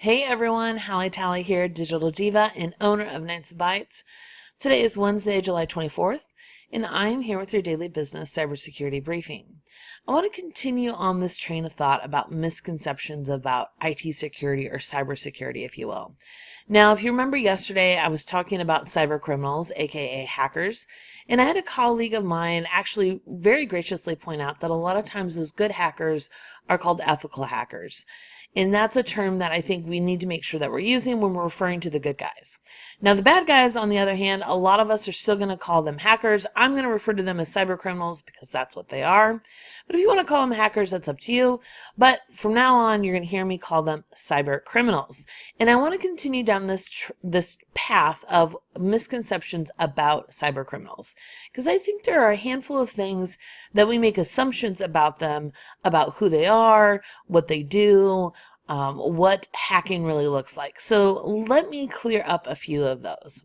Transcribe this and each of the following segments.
Hey everyone, Hallie Tally here, Digital Diva and owner of Nights of Bytes. Today is Wednesday, July 24th, and I'm here with your daily business cybersecurity briefing. I want to continue on this train of thought about misconceptions about IT security or cybersecurity, if you will. Now, if you remember yesterday, I was talking about cyber criminals, aka hackers, and I had a colleague of mine actually very graciously point out that a lot of times those good hackers are called ethical hackers. And that's a term that I think we need to make sure that we're using when we're referring to the good guys. Now, the bad guys, on the other hand, a lot of us are still going to call them hackers. I'm going to refer to them as cyber criminals because that's what they are. But if you want to call them hackers, that's up to you. But from now on, you're going to hear me call them cyber criminals. And I want to continue down this path of misconceptions about cyber criminals, because I think there are a handful of things that we make assumptions about them, about who they are, what they do, what hacking really looks like. So let me clear up a few of those.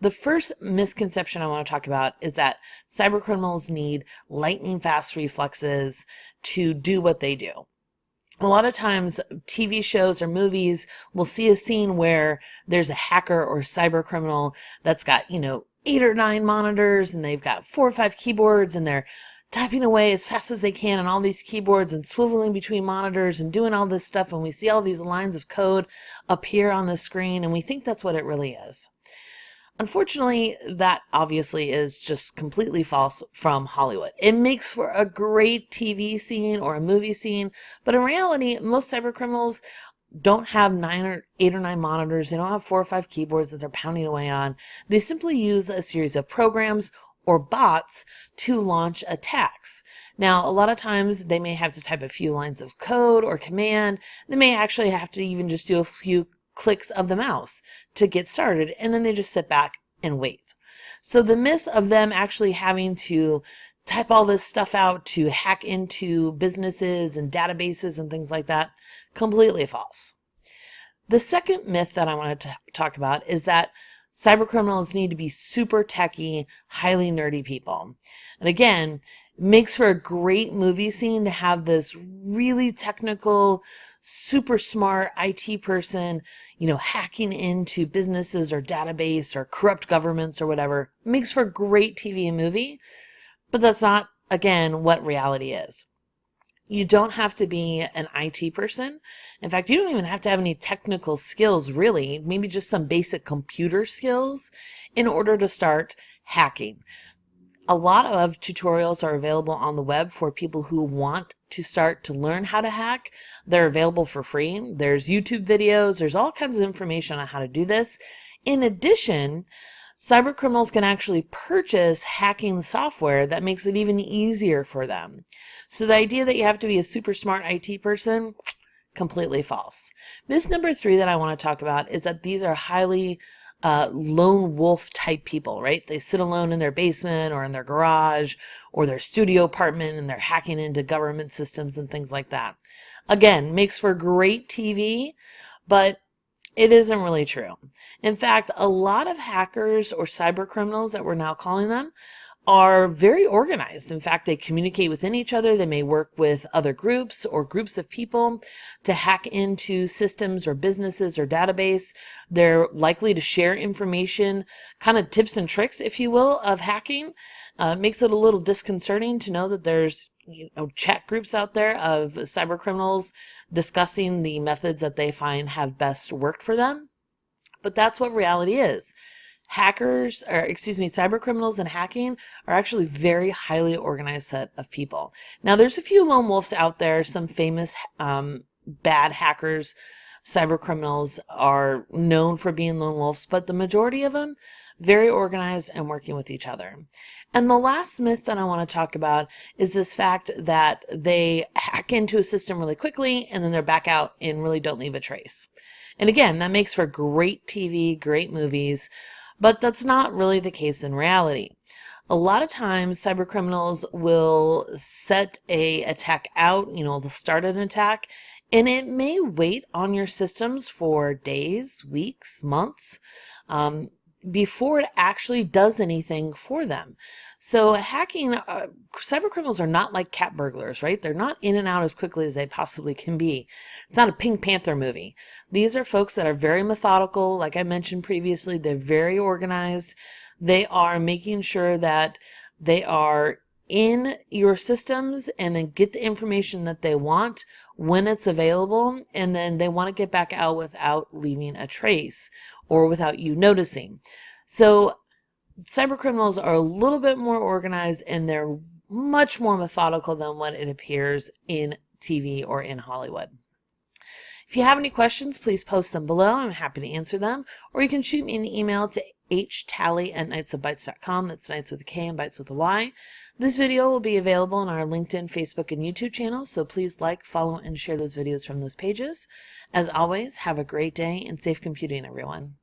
The first misconception I want to talk about is that cyber criminals need lightning fast reflexes to do what they do. A lot of times TV shows or movies will see a scene where there's a hacker or cyber criminal that's got, 8 or 9 monitors and they've got 4 or 5 keyboards and they're typing away as fast as they can on all these keyboards and swiveling between monitors and doing all this stuff, and we see all these lines of code appear on the screen and we think that's what it really is. Unfortunately, that obviously is just completely false from Hollywood. It makes for a great TV scene or a movie scene, but in reality, most cyber criminals don't have 8 or 9 monitors. They don't have 4 or 5 keyboards that they're pounding away on. They simply use a series of programs or bots to launch attacks. Now, a lot of times they may have to type a few lines of code or command. They may actually have to even just do a few clicks of the mouse to get started, and then they just sit back and wait. So the myth of them actually having to type all this stuff out to hack into businesses and databases and things like that, completely false. The second myth that I want to talk about is that cyber criminals need to be super techy, highly nerdy people. And again, it makes for a great movie scene to have this really technical, super smart IT person, hacking into businesses or database or corrupt governments or whatever. It makes for a great TV and movie, but that's not, again, what reality is. You don't have to be an IT person. In fact, you don't even have to have any technical skills, really. Maybe just some basic computer skills in order to start hacking. A lot of tutorials are available on the web for people who want to start to learn how to hack. They're available for free. There's YouTube videos. There's all kinds of information on how to do this. In addition, cyber criminals can actually purchase hacking software that makes it even easier for them. So the idea that you have to be a super smart IT person, completely false. Myth number 3 that I want to talk about is that these are highly lone wolf type people, right? They sit alone in their basement or in their garage or their studio apartment and they're hacking into government systems and things like that. Again, makes for great TV, but it isn't really true. In fact, a lot of hackers or cyber criminals that we're now calling them are very organized. In fact, they communicate within each other. They may work with other groups or groups of people to hack into systems or businesses or database. They're likely to share information, kind of tips and tricks, if you will, of hacking. Makes it a little disconcerting to know that there's chat groups out there of cyber criminals discussing the methods that they find have best worked for them. But that's what reality is. Cyber criminals and hacking are actually very highly organized set of people. Now, there's a few lone wolves out there, some famous bad hackers. Cyber criminals are known for being lone wolves, but the majority of them, very organized and working with each other. And the last myth that I want to talk about is this fact that they hack into a system really quickly and then they're back out and really don't leave a trace. And again, that makes for great TV, great movies, but that's not really the case in reality. A lot of times cyber criminals will set a attack out, they'll start an attack, and it may wait on your systems for days, weeks, months. before it actually does anything for them. So hacking, cyber criminals are not like cat burglars, right? They're not in and out as quickly as they possibly can be. It's not a Pink Panther movie. These are folks that are very methodical. Like I mentioned previously, they're very organized. They are making sure that they are in your systems and then get the information that they want when it's available, and then they want to get back out without leaving a trace or without you noticing. So cyber criminals are a little bit more organized and they're much more methodical than what it appears in TV or in Hollywood. If you have any questions, please post them below. I'm happy to answer them. Or you can shoot me an email to htally@knightsofbytes.com. That's Knights with a K and Bytes with a Y. This video will be available on our LinkedIn, Facebook, and YouTube channels, so please like, follow, and share those videos from those pages. As always, have a great day and safe computing, everyone.